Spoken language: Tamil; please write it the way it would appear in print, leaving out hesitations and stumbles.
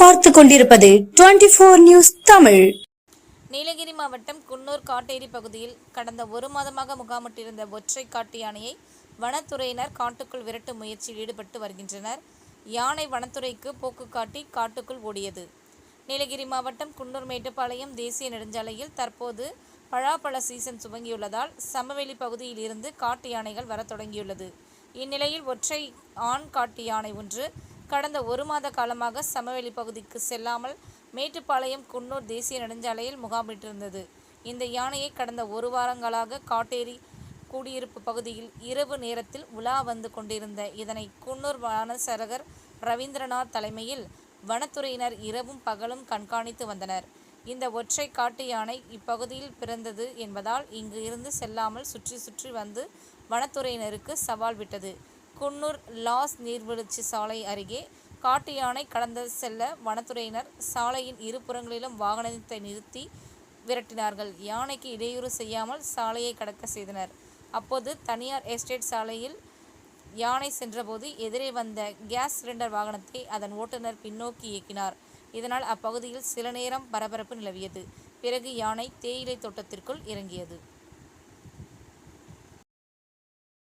பார்த்து கொண்டிருப்பது 24 நியூஸ் தமிழ். நீலகிரி மாவட்டம் குன்னூர் காட்டேரி பகுதியில் கடந்த ஒரு மாதமாக முகாமிட்டிருந்த ஒற்றை காட்டு யானையை வனத்துறையினர் காட்டுக்குள் விரட்டும் முயற்சியில் ஈடுபட்டு வருகின்றனர். யானை வனத்துறைக்கு போக்கு காட்டி காட்டுக்குள் ஓடியது. நீலகிரி மாவட்டம் குன்னூர் மேட்டுப்பாளையம் தேசிய நெடுஞ்சாலையில் தற்போது பலாப்பழ சீசன் துவங்கியுள்ளதால் சமவெளி பகுதியில் இருந்து காட்டு யானைகள் வரத் தொடங்கியுள்ளது. இந்நிலையில் ஒற்றை ஆண் காட்டு யானை ஒன்று கடந்த ஒரு மாத காலமாக சமவெளி பகுதிக்கு செல்லாமல் மேட்டுப்பாளையம் குன்னூர் தேசிய நெடுஞ்சாலையில் முகாமிட்டிருந்தது. இந்த யானையை கடந்த ஒரு வாரங்களாக காட்டேரி குடியிருப்பு பகுதியில் இரவு நேரத்தில் உலா வந்து கொண்டிருந்த இதனை குன்னூர் வனச்சரகர் ரவீந்திரநாத் தலைமையில் வனத்துறையினர் இரவும் பகலும் கண்காணித்து வந்தனர். இந்த ஒற்றை காட்டு யானை இப்பகுதியில் பிறந்தது என்பதால் இங்கு இருந்து செல்லாமல் சுற்றி வந்து வனத்துறையினருக்கு சவால் விட்டது. குன்னூர் லாஸ் நீர்வீழ்ச்சி சாலை அருகே காட்டு யானை கடந்து செல்ல வனத்துறையினர் சாலையின் இருபுறங்களிலும் வாகனத்தை நிறுத்தி விரட்டினார்கள். யானைக்கு இடையூறு செய்யாமல் சாலையை கடக்க செய்தனர். அப்போது தனியார் எஸ்டேட் சாலையில் யானை சென்றபோது எதிரே வந்த கேஸ் சிலிண்டர் வாகனத்தை அதன் ஓட்டுநர் பின்னோக்கி இயக்கினார். இதனால் அப்பகுதியில் சில நேரம் பரபரப்பு நிலவியது. பிறகு யானை தேயிலை தோட்டத்திற்குள் இறங்கியது.